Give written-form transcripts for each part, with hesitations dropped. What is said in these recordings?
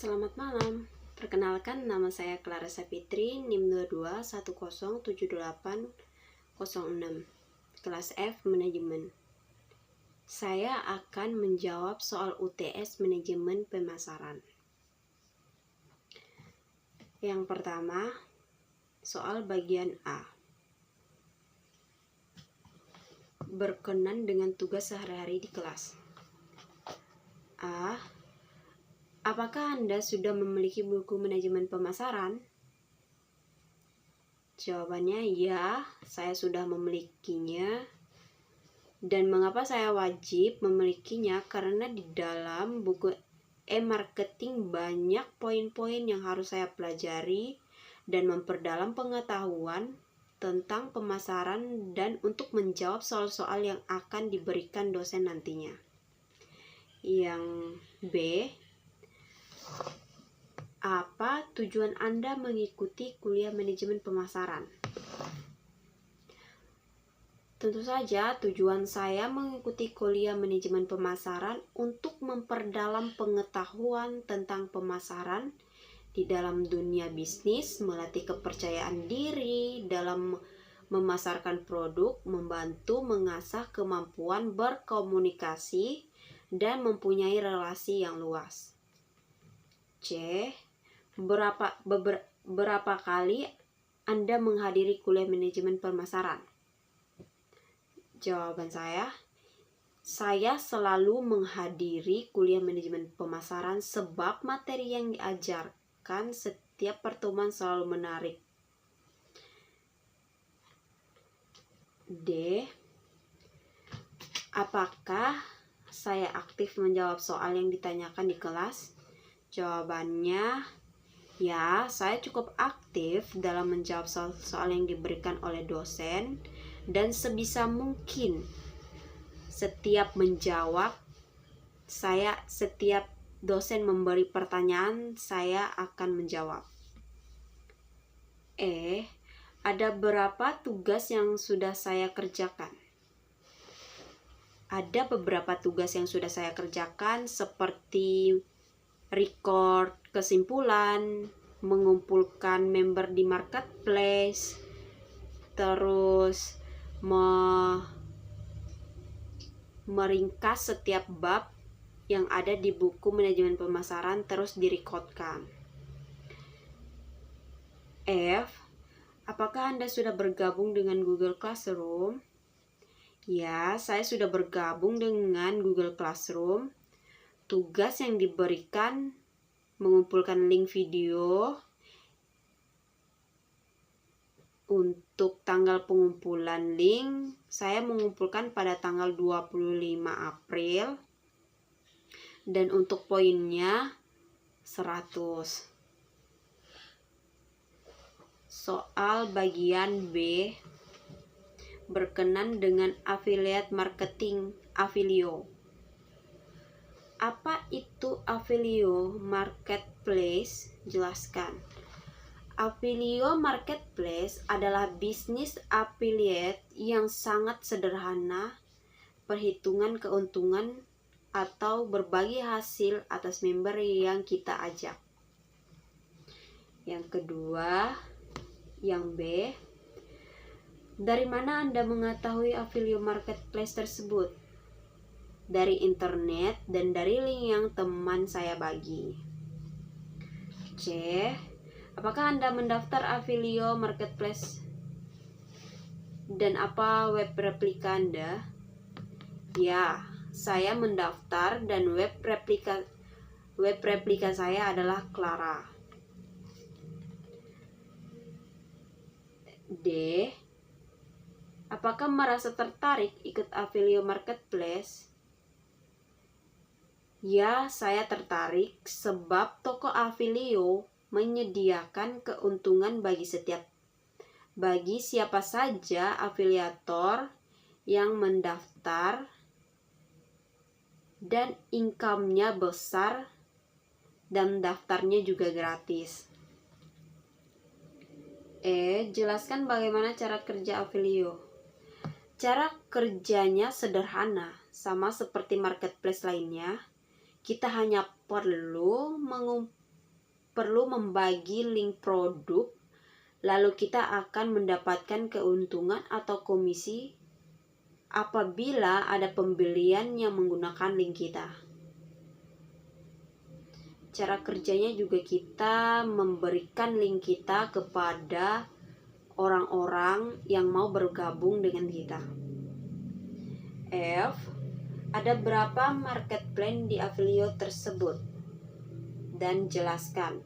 Selamat malam. Perkenalkan, nama saya Clarissa Fitri, NIM 22107806, kelas F Manajemen. Saya akan menjawab soal UTS Manajemen Pemasaran. Yang pertama, soal bagian A. Berkenan dengan tugas sehari-hari di kelas. A. Apakah Anda sudah memiliki buku manajemen pemasaran? Jawabannya ya, saya sudah memilikinya. Dan mengapa saya wajib memilikinya? Karena di dalam buku e-marketing banyak poin-poin yang harus saya pelajari dan memperdalam pengetahuan tentang pemasaran dan untuk menjawab soal-soal yang akan diberikan dosen nantinya. Yang B, apa tujuan Anda mengikuti kuliah manajemen pemasaran? Tentu saja tujuan saya mengikuti kuliah manajemen pemasaran untuk memperdalam pengetahuan tentang pemasaran di dalam dunia bisnis, melatih kepercayaan diri dalam memasarkan produk, membantu mengasah kemampuan berkomunikasi, dan mempunyai relasi yang luas. C. Berapa kali Anda menghadiri kuliah manajemen pemasaran? Jawaban saya selalu menghadiri kuliah manajemen pemasaran sebab materi yang diajarkan setiap pertemuan selalu menarik. D. Apakah saya aktif menjawab soal yang ditanyakan di kelas? Jawabannya ya, saya cukup aktif dalam menjawab soal-soal yang diberikan oleh dosen, dan sebisa mungkin setiap dosen memberi pertanyaan, saya akan menjawab. E. Ada berapa tugas yang sudah saya kerjakan? Ada beberapa tugas yang sudah saya kerjakan seperti record kesimpulan, mengumpulkan member di marketplace, terus meringkas setiap bab yang ada di buku manajemen pemasaran terus direkodkan. F. Apakah Anda sudah bergabung dengan Google Classroom? Ya, saya sudah bergabung dengan Google Classroom. Tugas yang diberikan mengumpulkan link video. Untuk tanggal pengumpulan link, saya mengumpulkan pada tanggal 25 April. Dan untuk poinnya 100. Soal bagian B. Berkenan dengan affiliate marketing, Affilio. Apa itu Affilio Marketplace? Jelaskan. Affilio Marketplace adalah bisnis affiliate yang sangat sederhana, perhitungan keuntungan atau berbagi hasil atas member yang kita ajak. Yang kedua, yang B. Dari mana Anda mengetahui Affilio Marketplace tersebut? Dari internet dan dari link yang teman saya bagi. C. Apakah Anda mendaftar Affilio Marketplace? Dan apa web replika Anda? Ya, saya mendaftar dan web replika saya adalah Clara. D. Apakah merasa tertarik ikut Affilio Marketplace? Ya, saya tertarik sebab toko Affilio menyediakan keuntungan bagi siapa saja afiliator yang mendaftar, dan income-nya besar dan daftarnya juga gratis. E. Jelaskan bagaimana cara kerja Affilio. Cara kerjanya sederhana, sama seperti marketplace lainnya. Kita hanya perlu perlu membagi link produk, lalu kita akan mendapatkan keuntungan atau komisi apabila ada pembelian yang menggunakan link kita. Cara kerjanya juga kita memberikan link kita kepada orang-orang yang mau bergabung dengan kita. F. Ada berapa market plan di Avilio tersebut? Dan jelaskan.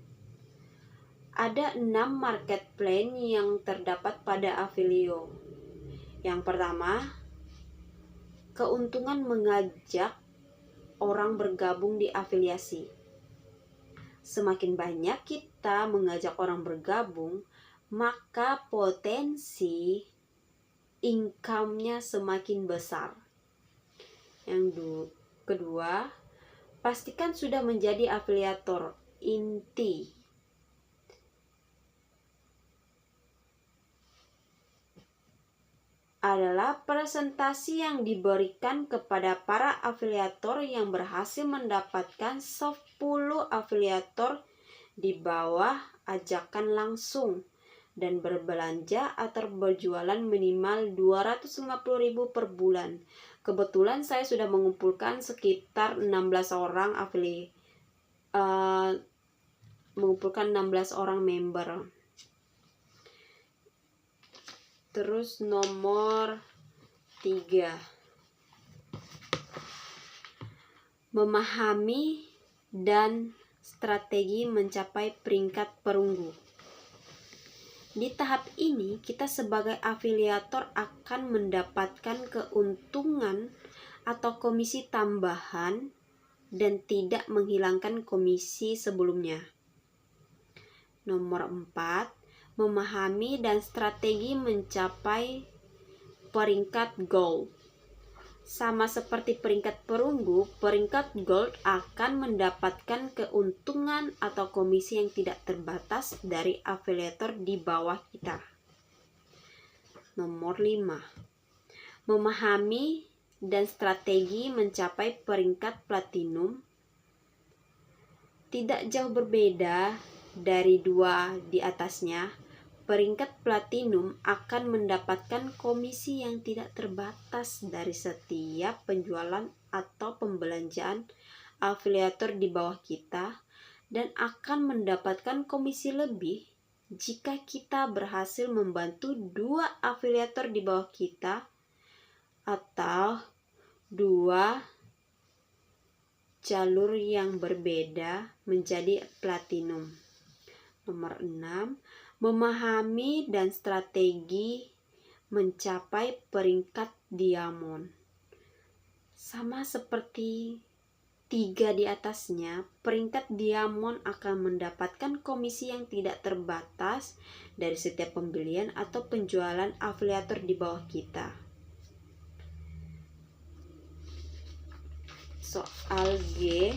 Ada 6 market plan yang terdapat pada Avilio. Yang pertama, keuntungan mengajak orang bergabung di afiliasi. Semakin banyak kita mengajak orang bergabung, maka potensi income-nya semakin besar. Yang kedua, pastikan sudah menjadi afiliator inti. Adalah presentasi yang diberikan kepada para afiliator yang berhasil mendapatkan 10 afiliator di bawah ajakan langsung dan berbelanja atau berjualan minimal 250.000 per bulan. Kebetulan saya sudah mengumpulkan sekitar 16 orang mengumpulkan 16 orang member. Terus nomor 3, memahami dan strategi mencapai peringkat perunggu. Di tahap ini, kita sebagai afiliator akan mendapatkan keuntungan atau komisi tambahan dan tidak menghilangkan komisi sebelumnya. Nomor 4, memahami dan strategi mencapai peringkat gold. Sama seperti peringkat perunggu, peringkat gold akan mendapatkan keuntungan atau komisi yang tidak terbatas dari afiliator di bawah kita. Nomor 5, memahami dan strategi mencapai peringkat platinum. Tidak jauh berbeda dari 2 di atasnya. Peringkat platinum akan mendapatkan komisi yang tidak terbatas dari setiap penjualan atau pembelanjaan afiliator di bawah kita dan akan mendapatkan komisi lebih jika kita berhasil membantu 2 afiliator di bawah kita atau 2 jalur yang berbeda menjadi platinum. Nomor 6, memahami dan strategi mencapai peringkat diamond. Sama seperti 3 di atasnya, peringkat diamond akan mendapatkan komisi yang tidak terbatas dari setiap pembelian atau penjualan afiliator di bawah kita. Soal G,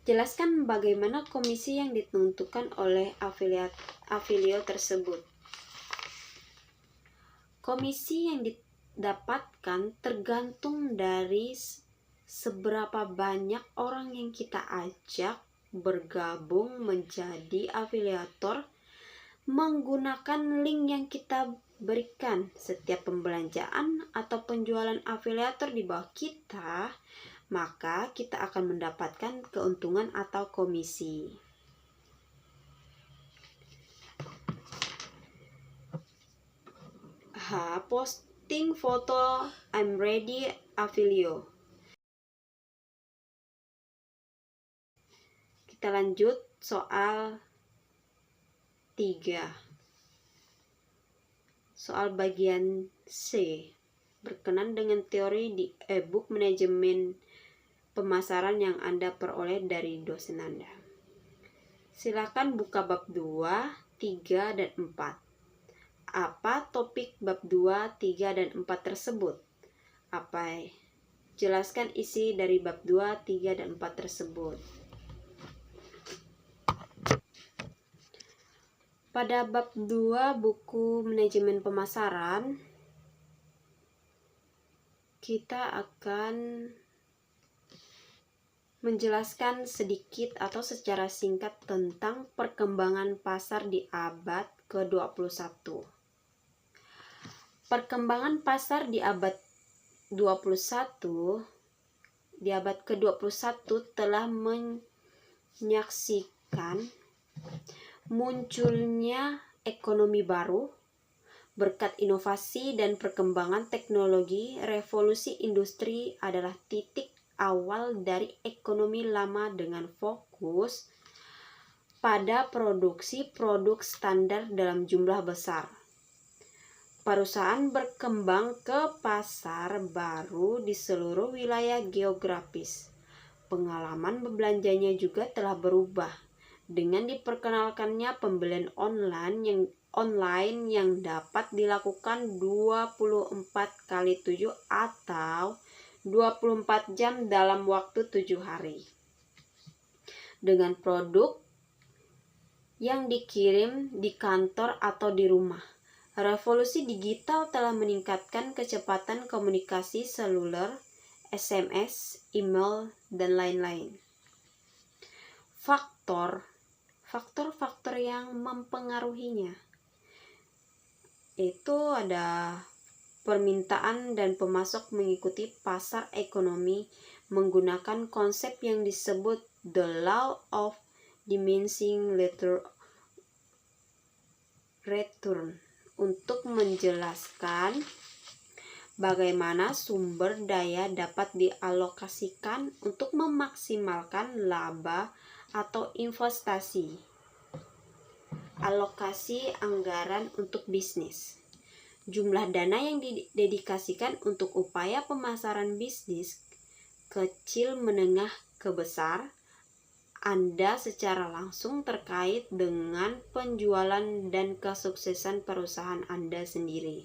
jelaskan bagaimana komisi yang ditentukan oleh Avilio tersebut. Komisi yang didapatkan tergantung dari seberapa banyak orang yang kita ajak bergabung menjadi afiliator menggunakan link yang kita berikan. Setiap pembelanjaan atau penjualan afiliator di bawah kita, maka kita akan mendapatkan keuntungan atau komisi. H. Posting foto I'm ready Avilio. Kita lanjut soal 3. Soal bagian C. Berkenan dengan teori di e-book manajemen pemasaran yang Anda peroleh dari dosen Anda. Silakan buka bab 2, 3, dan 4. Apa topik bab 2, 3, dan 4 tersebut? Jelaskan isi dari bab 2, 3, dan 4 tersebut. Pada bab 2 buku manajemen pemasaran, kita akan menjelaskan sedikit atau secara singkat tentang perkembangan pasar di abad ke-21. Perkembangan pasar di abad 21 di abad ke-21 telah menyaksikan munculnya ekonomi baru berkat inovasi dan perkembangan teknologi. Revolusi industri adalah titik awal dari ekonomi lama dengan fokus pada produksi produk standar dalam jumlah besar. Perusahaan berkembang ke pasar baru di seluruh wilayah geografis. Pengalaman berbelanjanya juga telah berubah dengan diperkenalkannya pembelian online yang dapat dilakukan 24/7 atau 24 jam dalam waktu 7 hari. Dengan produk yang dikirim di kantor atau di rumah. Revolusi digital telah meningkatkan kecepatan komunikasi seluler, SMS, email, dan lain-lain. Faktor-faktor yang mempengaruhinya itu ada permintaan dan pemasok mengikuti pasar ekonomi menggunakan konsep yang disebut the law of diminishing return untuk menjelaskan bagaimana sumber daya dapat dialokasikan untuk memaksimalkan laba atau investasi. Alokasi anggaran untuk bisnis. Jumlah dana yang didedikasikan untuk upaya pemasaran bisnis kecil menengah ke besar. Anda secara langsung terkait dengan penjualan dan kesuksesan perusahaan Anda sendiri.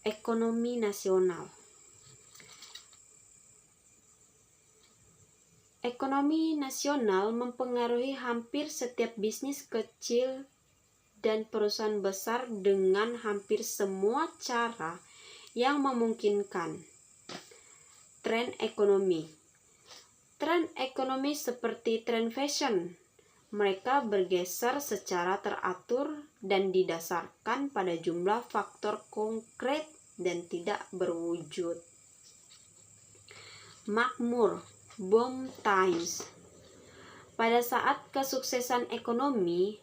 Ekonomi nasional. Ekonomi nasional mempengaruhi hampir setiap bisnis kecil dan perusahaan besar dengan hampir semua cara yang memungkinkan. Tren ekonomi. Tren ekonomi seperti tren fashion, mereka bergeser secara teratur dan didasarkan pada jumlah faktor konkret dan tidak berwujud. Makmur, boom times. Pada saat kesuksesan ekonomi,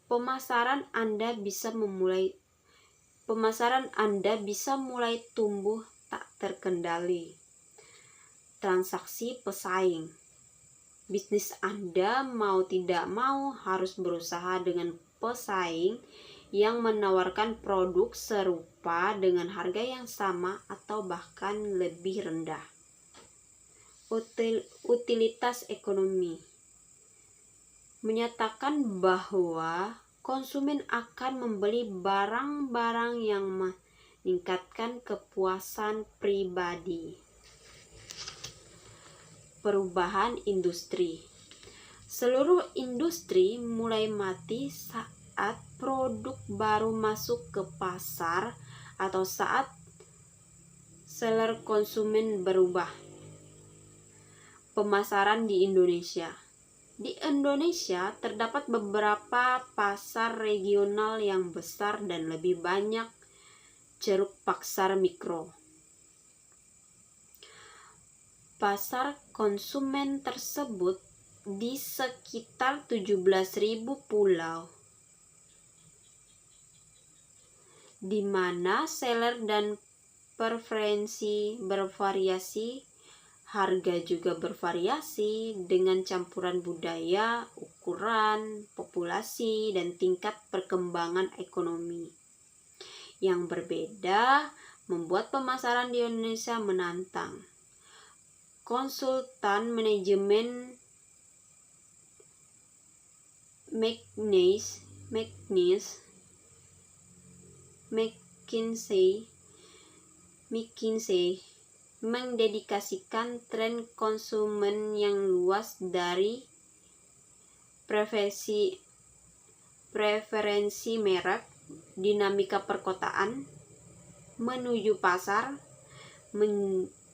pemasaran Anda bisa mulai tumbuh tak terkendali. Transaksi pesaing. Bisnis Anda mau tidak mau harus berusaha dengan pesaing yang menawarkan produk serupa dengan harga yang sama atau bahkan lebih rendah. Utilitas ekonomi menyatakan bahwa konsumen akan membeli barang-barang yang meningkatkan kepuasan pribadi. Perubahan industri. Seluruh industri mulai mati saat produk baru masuk ke pasar atau saat selera konsumen berubah. Pemasaran di Indonesia. Di Indonesia terdapat beberapa pasar regional yang besar dan lebih banyak ceruk pasar mikro. Pasar konsumen tersebut di sekitar 17.000 pulau, di mana seller dan preferensi bervariasi, harga juga bervariasi dengan campuran budaya, ukuran, populasi, dan tingkat perkembangan ekonomi yang berbeda membuat pemasaran di Indonesia menantang. Konsultan manajemen McKinsey mendedikasikan tren konsumen yang luas dari preferensi merek, dinamika perkotaan, menuju pasar,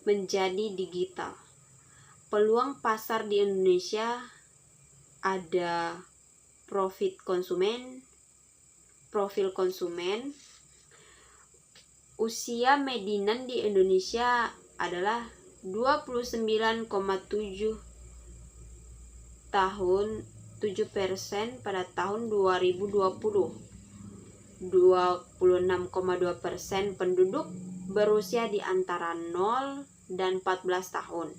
menjadi digital. Peluang pasar di Indonesia ada profil konsumen. Usia median di Indonesia adalah 29,7 tahun 7% pada tahun 2020. 26,2% penduduk berusia di antara 0 dan 14 tahun.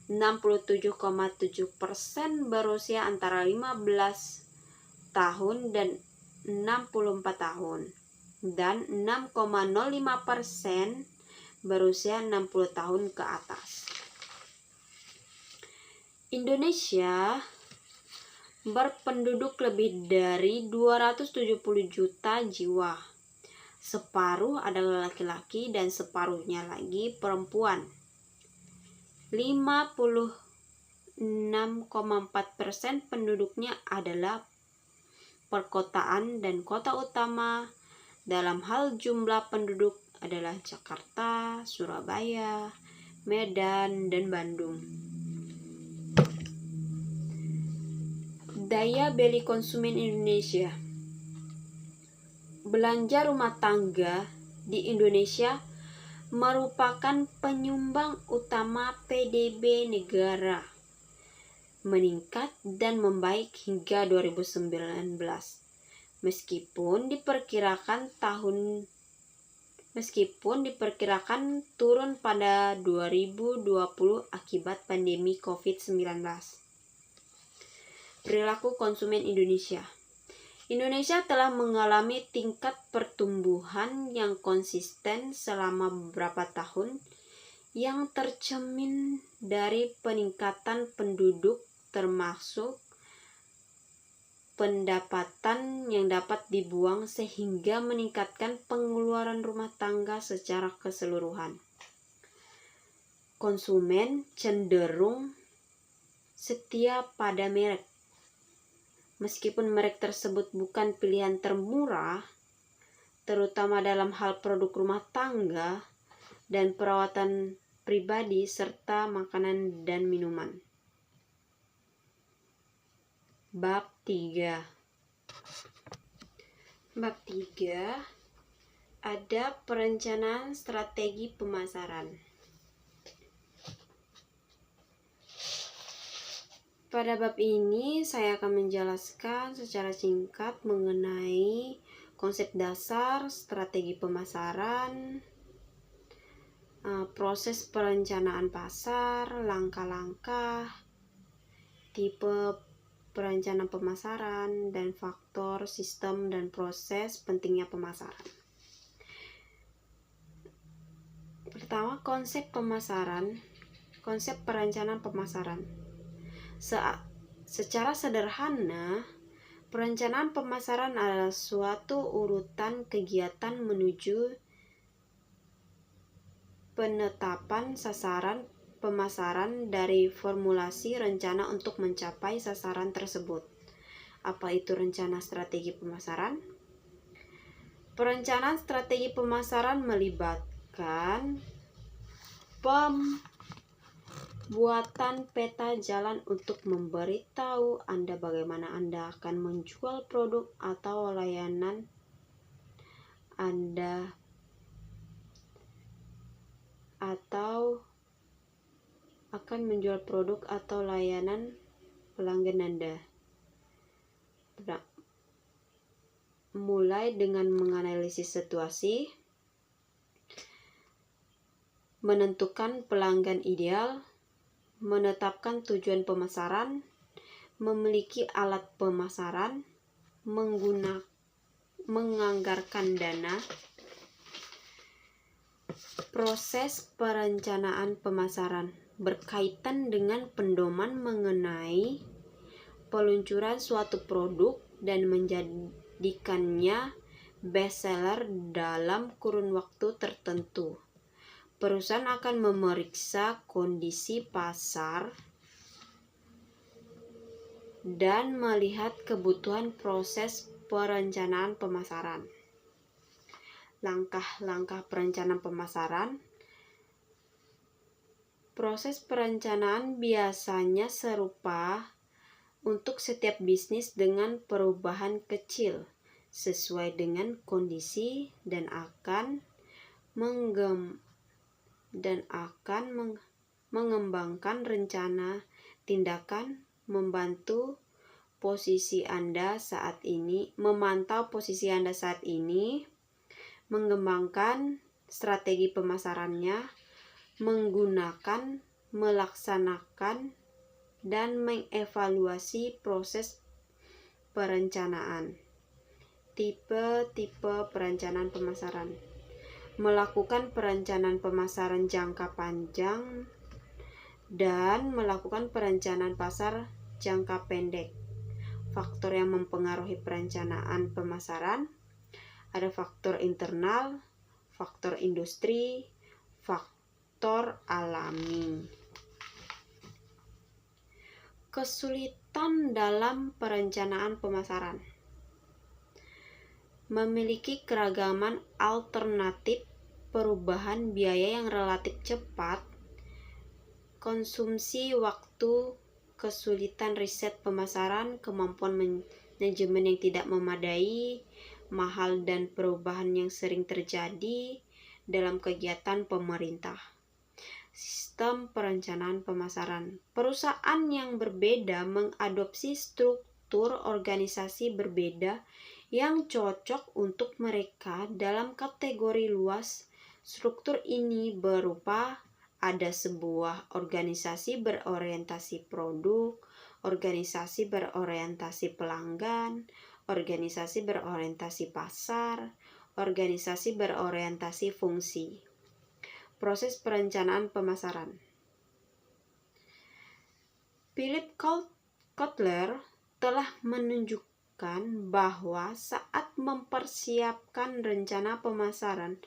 67,7% berusia antara 15 tahun dan 64 tahun. Dan 6,05% berusia 60 tahun ke atas. Indonesia berpenduduk lebih dari 270 juta jiwa. Separuh adalah laki-laki dan separuhnya lagi perempuan. 56,4% penduduknya adalah perkotaan dan kota utama dalam hal jumlah penduduk adalah Jakarta, Surabaya, Medan, dan Bandung. Daya beli konsumen Indonesia. Belanja rumah tangga di Indonesia merupakan penyumbang utama PDB negara, meningkat dan membaik hingga 2019. Meskipun diperkirakan turun pada 2020 akibat pandemi COVID-19. Perilaku konsumen Indonesia. Indonesia telah mengalami tingkat pertumbuhan yang konsisten selama beberapa tahun yang tercermin dari peningkatan penduduk termasuk pendapatan yang dapat dibuang sehingga meningkatkan pengeluaran rumah tangga secara keseluruhan. Konsumen cenderung setia pada merek. Meskipun merek tersebut bukan pilihan termurah, terutama dalam hal produk rumah tangga dan perawatan pribadi serta makanan dan minuman. Bab 3. Bab 3 ada perencanaan strategi pemasaran. Pada bab ini saya akan menjelaskan secara singkat mengenai konsep dasar strategi pemasaran, proses perencanaan pasar, langkah-langkah, tipe perencanaan pemasaran, dan faktor, sistem, dan proses pentingnya pemasaran. Pertama, konsep perencanaan pemasaran. Secara sederhana, perencanaan pemasaran adalah suatu urutan kegiatan menuju penetapan sasaran pemasaran dari formulasi rencana untuk mencapai sasaran tersebut. Apa itu rencana strategi pemasaran? Perencanaan strategi pemasaran melibatkan pembuatan peta jalan untuk memberitahu Anda bagaimana Anda akan menjual produk atau layanan Anda pelanggan Anda. Mulai dengan menganalisis situasi, menentukan pelanggan ideal, menetapkan tujuan pemasaran, memiliki alat pemasaran, menganggarkan dana. Proses perencanaan pemasaran berkaitan dengan pedoman mengenai peluncuran suatu produk dan menjadikannya bestseller dalam kurun waktu tertentu. Perusahaan akan memeriksa kondisi pasar dan melihat kebutuhan proses perencanaan pemasaran. Langkah-langkah perencanaan pemasaran. Proses perencanaan biasanya serupa untuk setiap bisnis dengan perubahan kecil sesuai dengan kondisi dan akan mengembangkan rencana tindakan memantau posisi Anda saat ini, mengembangkan strategi pemasarannya, melaksanakan, dan mengevaluasi proses perencanaan. Tipe-tipe perencanaan pemasaran. Melakukan perencanaan pemasaran jangka panjang dan melakukan perencanaan pasar jangka pendek. Faktor yang mempengaruhi perencanaan pemasaran ada faktor internal, faktor industri, faktor alami. Kesulitan dalam perencanaan pemasaran. Memiliki keragaman alternatif, perubahan biaya yang relatif cepat, konsumsi waktu, kesulitan riset pemasaran, kemampuan manajemen yang tidak memadai, mahal dan perubahan yang sering terjadi dalam kegiatan pemerintah. Sistem perencanaan pemasaran. Perusahaan yang berbeda mengadopsi struktur organisasi berbeda yang cocok untuk mereka dalam kategori luas. Struktur ini berupa ada sebuah organisasi berorientasi produk, organisasi berorientasi pelanggan, organisasi berorientasi pasar, organisasi berorientasi fungsi. Proses perencanaan pemasaran. Philip Kotler telah menunjukkan bahwa saat mempersiapkan rencana pemasaran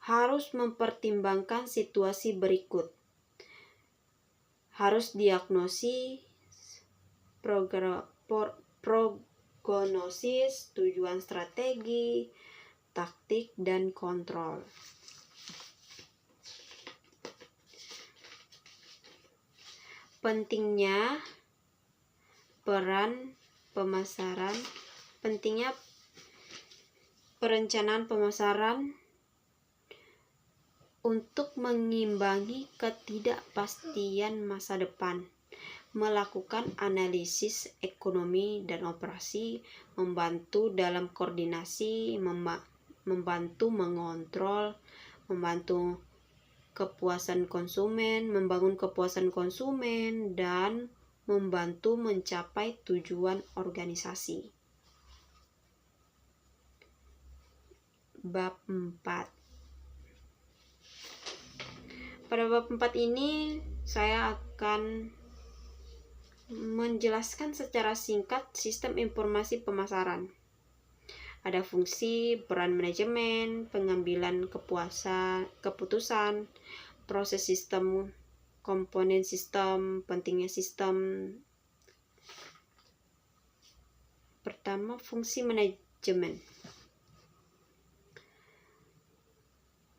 harus mempertimbangkan situasi berikut. Harus diagnosis, prognosis, tujuan strategi, taktik, dan kontrol. Pentingnya perencanaan pemasaran untuk mengimbangi ketidakpastian masa depan, melakukan analisis ekonomi dan operasi, membantu dalam koordinasi, membantu mengontrol, membangun kepuasan konsumen, dan membantu mencapai tujuan organisasi. Bab 4. Pada bab 4 ini saya akan menjelaskan secara singkat sistem informasi pemasaran. Ada fungsi, peran manajemen, pengambilan keputusan, proses sistem, komponen sistem, pentingnya sistem. Pertama, fungsi manajemen.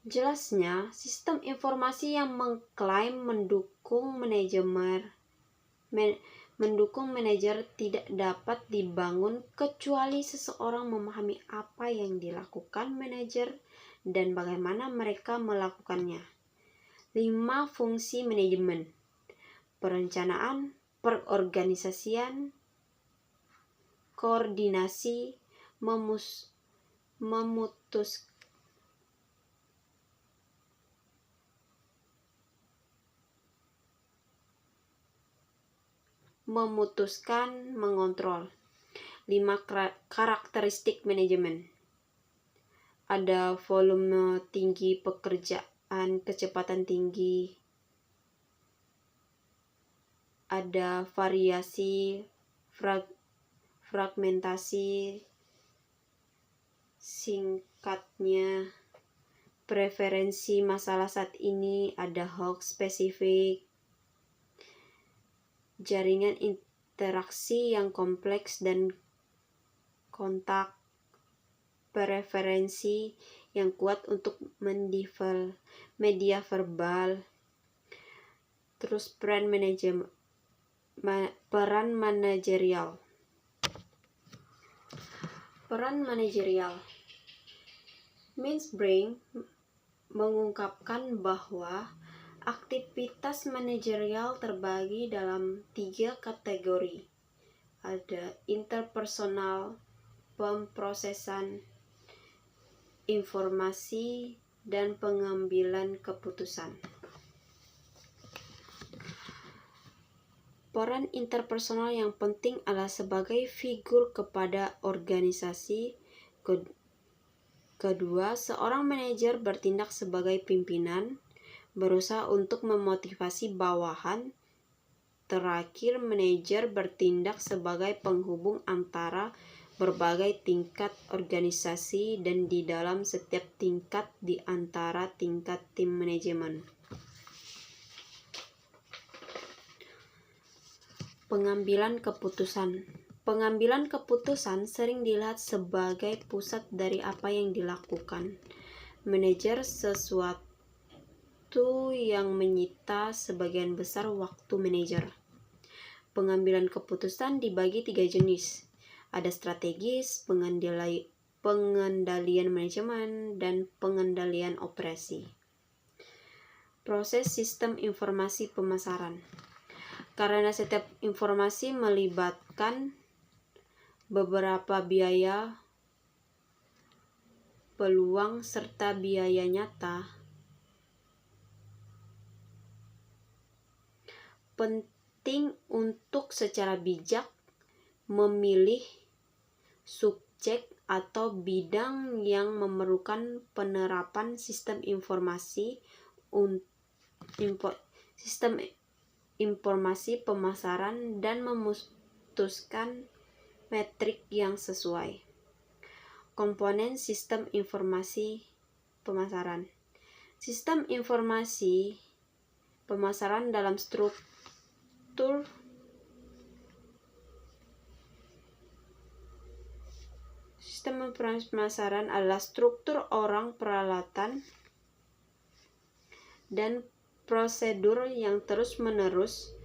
Jelasnya, sistem informasi yang mengklaim mendukung manajer tidak dapat dibangun kecuali seseorang memahami apa yang dilakukan manajer dan bagaimana mereka melakukannya. 5 fungsi manajemen: perencanaan, perorganisasian, koordinasi, memutuskan, mengontrol. 5 karakteristik manajemen. Ada volume tinggi pekerjaan, kecepatan tinggi. Ada variasi, fragmentasi, singkatnya, preferensi masalah saat ini, ada hoax spesifik, jaringan interaksi yang kompleks dan kontak, preferensi yang kuat untuk media verbal, Terus peran manajerial. Peran manajerial. Mintzberg mengungkapkan bahwa aktivitas manajerial terbagi dalam 3 kategori. Ada interpersonal, pemrosesan informasi, dan pengambilan keputusan. Peran interpersonal yang penting adalah sebagai figur kepada organisasi. Kedua, seorang manajer bertindak sebagai pimpinan, berusaha untuk memotivasi bawahan. Terakhir, manajer bertindak sebagai penghubung antara berbagai tingkat organisasi dan di dalam setiap tingkat di antara tingkat tim manajemen. Pengambilan keputusan. Pengambilan keputusan sering dilihat sebagai pusat dari apa yang dilakukan manajer, sesuatu yang menyita sebagian besar waktu manajer. Pengambilan keputusan dibagi 3 jenis. Ada strategis, pengendalian manajemen, dan pengendalian operasi. Proses sistem informasi pemasaran. Karena setiap informasi melibatkan beberapa biaya, peluang, serta biaya nyata, penting untuk secara bijak memilih subjek atau bidang yang memerlukan penerapan sistem informasi pemasaran dan memutuskan metrik yang sesuai. Komponen sistem informasi pemasaran. Sistem informasi pemasaran dalam struktur sistem informasi pemasaran adalah struktur orang, peralatan, dan prosedur yang terus-menerus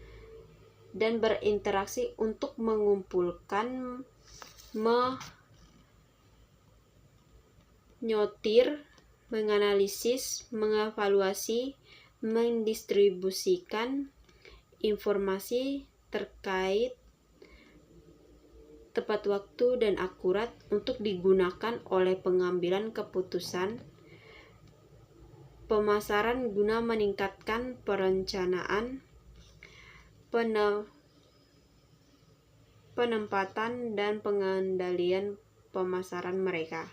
dan berinteraksi untuk mengumpulkan, menyortir, menganalisis, mengevaluasi, mendistribusikan informasi terkait tepat waktu dan akurat untuk digunakan oleh pengambilan keputusan pemasaran guna meningkatkan perencanaan, penempatan, dan pengendalian pemasaran mereka.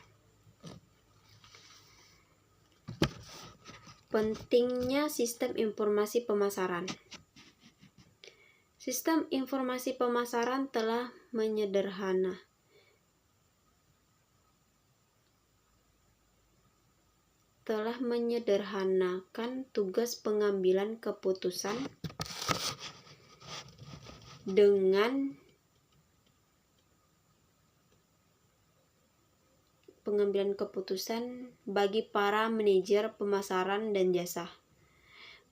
Pentingnya sistem informasi pemasaran. Sistem informasi pemasaran telah menyederhanakan tugas pengambilan keputusan dengan pengambilan keputusan bagi para manajer pemasaran dan jasa.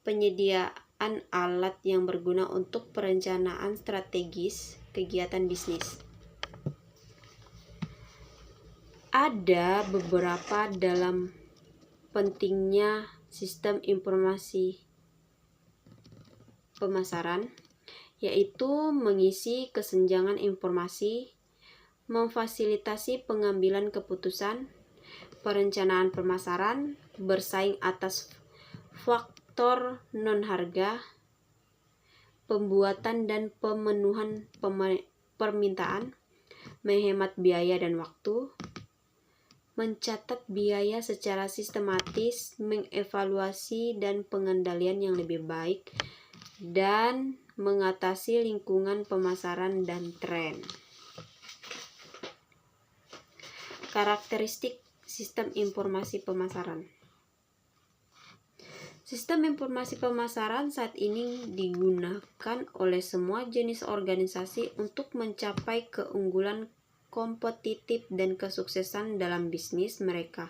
Penyediaan alat yang berguna untuk perencanaan strategis kegiatan bisnis. Ada beberapa dalam pentingnya sistem informasi pemasaran, yaitu mengisi kesenjangan informasi, memfasilitasi pengambilan keputusan, perencanaan pemasaran, bersaing atas faktor non-harga, pembuatan dan pemenuhan permintaan, menghemat biaya dan waktu, mencatat biaya secara sistematis, mengevaluasi dan pengendalian yang lebih baik, dan mengatasi lingkungan pemasaran dan tren. Karakteristik sistem informasi pemasaran. Sistem informasi pemasaran saat ini digunakan oleh semua jenis organisasi untuk mencapai keunggulan kompetitif dan kesuksesan dalam bisnis mereka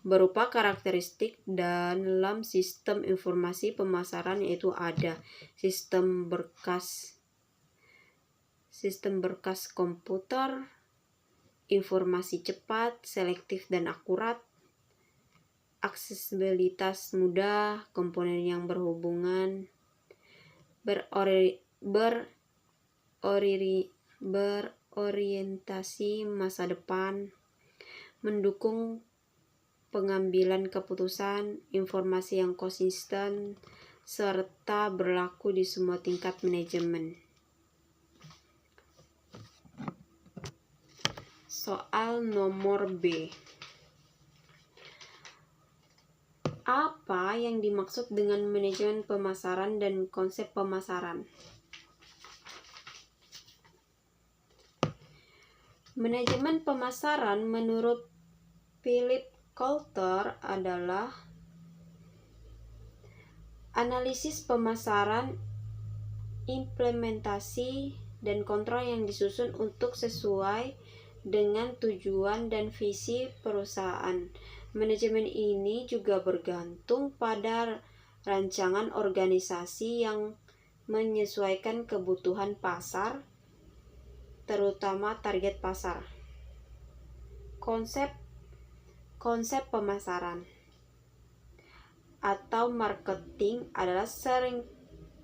berupa karakteristik dalam sistem informasi pemasaran, yaitu ada sistem berkas komputer, informasi cepat, selektif dan akurat, aksesibilitas mudah, komponen yang berhubungan, berorientasi masa depan, mendukung pengambilan keputusan, informasi yang konsisten, serta berlaku di semua tingkat manajemen. Soal nomor B. Apa yang dimaksud dengan manajemen pemasaran dan konsep pemasaran? Manajemen pemasaran menurut Philip Kotler adalah analisis pemasaran, implementasi, dan kontrol yang disusun untuk sesuai dengan tujuan dan visi perusahaan. Manajemen ini juga bergantung pada rancangan organisasi yang menyesuaikan kebutuhan pasar, terutama target pasar. Konsep pemasaran atau marketing adalah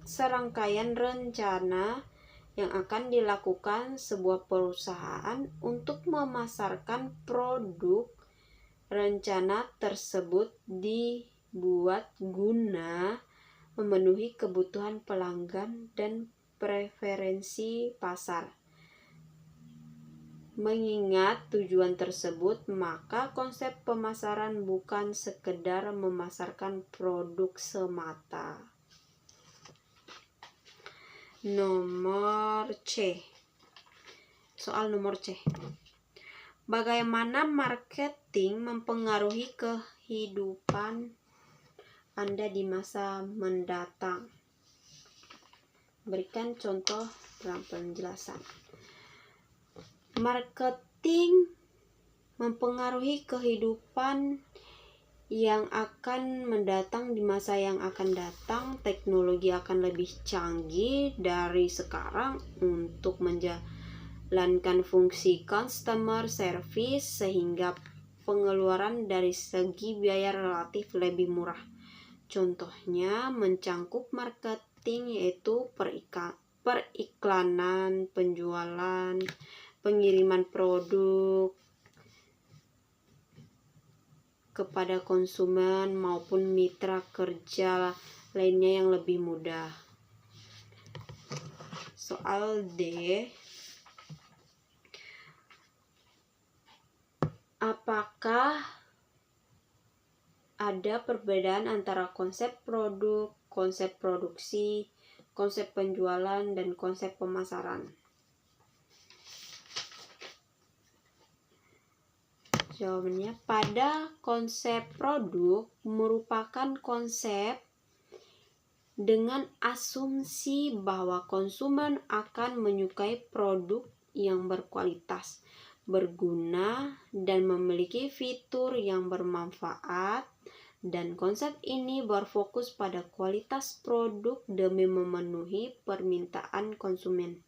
serangkaian rencana yang akan dilakukan sebuah perusahaan untuk memasarkan produk. Rencana tersebut dibuat guna memenuhi kebutuhan pelanggan dan preferensi pasar. Mengingat tujuan tersebut, maka konsep pemasaran bukan sekedar memasarkan produk semata. Nomor C. Soal nomor C. Bagaimana marketing mempengaruhi kehidupan Anda di masa mendatang? Berikan contoh dalam penjelasan. Marketing mempengaruhi kehidupan yang akan mendatang di masa yang akan datang. Teknologi akan lebih canggih dari sekarang untuk menjalankan fungsi customer service, sehingga pengeluaran dari segi biaya relatif lebih murah. Contohnya mencangkup marketing, yaitu periklanan, penjualan, pengiriman produk kepada konsumen maupun mitra kerja lainnya yang lebih mudah. Soal D. Apakah ada perbedaan antara konsep produk, konsep produksi, konsep penjualan, dan konsep pemasaran? Jawabannya, pada konsep produk merupakan konsep dengan asumsi bahwa konsumen akan menyukai produk yang berkualitas, berguna, dan memiliki fitur yang bermanfaat, dan konsep ini berfokus pada kualitas produk demi memenuhi permintaan konsumen.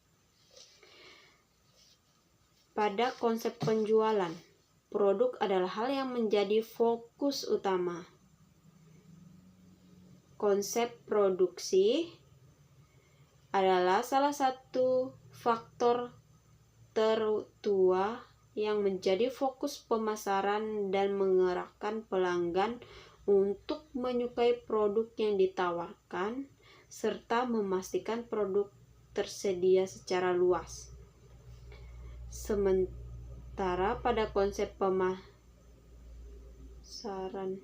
Pada konsep penjualan, produk adalah hal yang menjadi fokus utama. Konsep produksi adalah salah satu faktor tertua yang menjadi fokus pemasaran dan mengerahkan pelanggan untuk menyukai produk yang ditawarkan, serta memastikan produk tersedia secara luas. Sementara pada konsep pemasaran,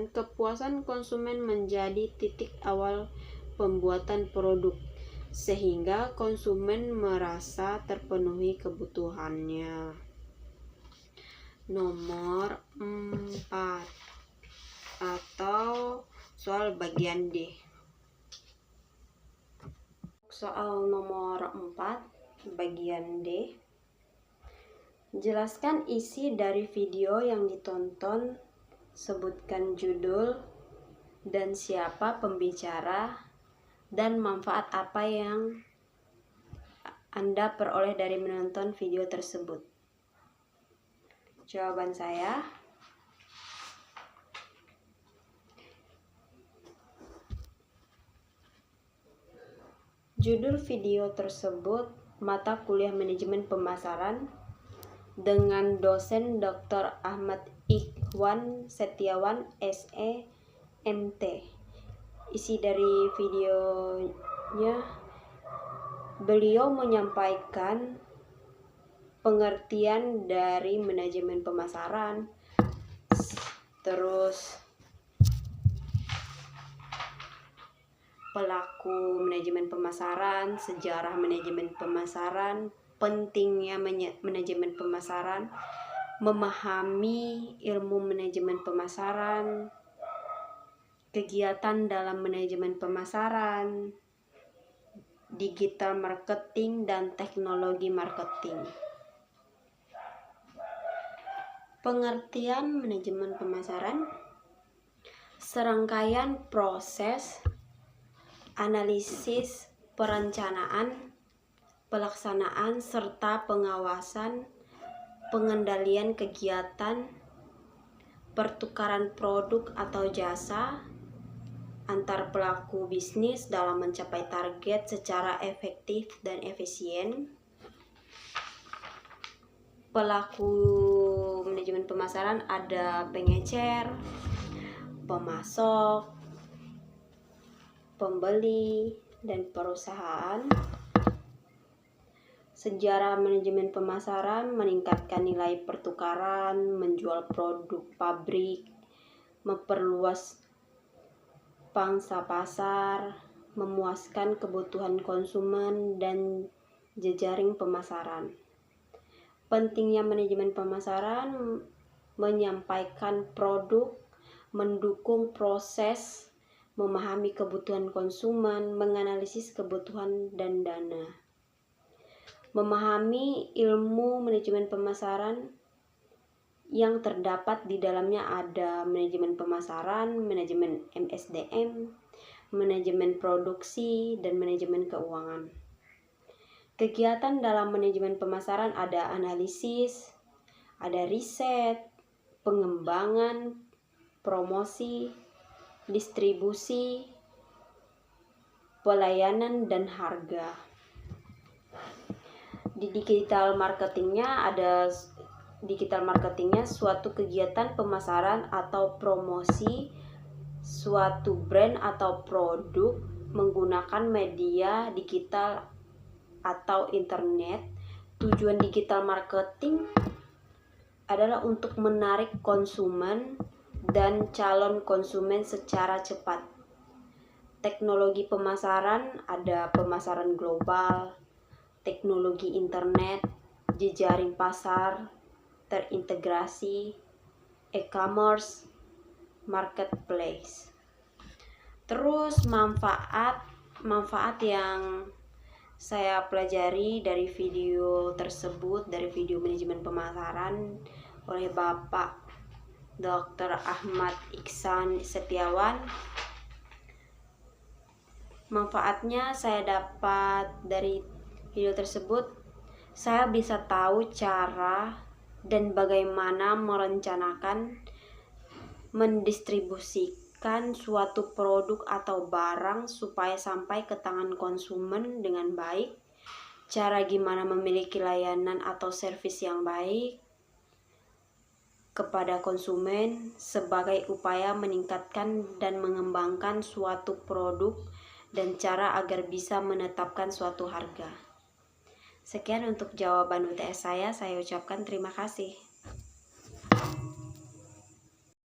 kepuasan konsumen menjadi titik awal pembuatan produk, sehingga konsumen merasa terpenuhi kebutuhannya. Nomor 4 atau soal bagian D. soal nomor 4, bagian D. Jelaskan isi dari video yang ditonton, sebutkan judul dan siapa pembicara, dan manfaat apa yang Anda peroleh dari menonton video tersebut. Jawaban saya, judul video tersebut mata kuliah manajemen pemasaran dengan dosen Dr. Ahmad Ikhwan Setiawan SE MT. Isi dari videonya, beliau menyampaikan pengertian dari manajemen pemasaran, terus pelaku manajemen pemasaran, sejarah manajemen pemasaran, pentingnya manajemen pemasaran, memahami ilmu manajemen pemasaran, kegiatan dalam manajemen pemasaran, digital marketing, dan teknologi marketing. Pengertian manajemen pemasaran: serangkaian proses, analisis, perencanaan, pelaksanaan, serta pengawasan, pengendalian kegiatan, pertukaran produk atau jasa antar pelaku bisnis dalam mencapai target secara efektif dan efisien. Pelaku manajemen pemasaran ada pengecer, pemasok, pembeli, dan perusahaan. Sejarah manajemen pemasaran: meningkatkan nilai pertukaran, menjual produk pabrik, memperluas pangsa pasar, memuaskan kebutuhan konsumen, dan jejaring pemasaran. Pentingnya manajemen pemasaran: menyampaikan produk, mendukung proses, memahami kebutuhan konsumen, menganalisis kebutuhan dan dana. Memahami ilmu manajemen pemasaran yang terdapat di dalamnya ada manajemen pemasaran, manajemen MSDM, manajemen produksi, dan manajemen keuangan. Kegiatan dalam manajemen pemasaran ada analisis, ada riset, pengembangan, promosi, distribusi, pelayanan, dan harga. Di digital marketingnya suatu kegiatan pemasaran atau promosi suatu brand atau produk menggunakan media digital atau internet. Tujuan digital marketing adalah untuk menarik konsumen dan calon konsumen secara cepat. Teknologi pemasaran ada pemasaran global, teknologi internet, jejaring pasar terintegrasi, e-commerce, marketplace. Terus manfaat yang saya pelajari dari video tersebut, dari video manajemen pemasaran oleh Bapak Dr. Ahmad Ikhwan Setiawan. Manfaatnya saya dapat dari video tersebut, saya bisa tahu cara dan bagaimana merencanakan, mendistribusikan suatu produk atau barang supaya sampai ke tangan konsumen dengan baik, cara gimana memiliki layanan atau servis yang baik kepada konsumen sebagai upaya meningkatkan dan mengembangkan suatu produk, dan cara agar bisa menetapkan suatu harga. Sekian untuk jawaban UTS saya ucapkan terima kasih.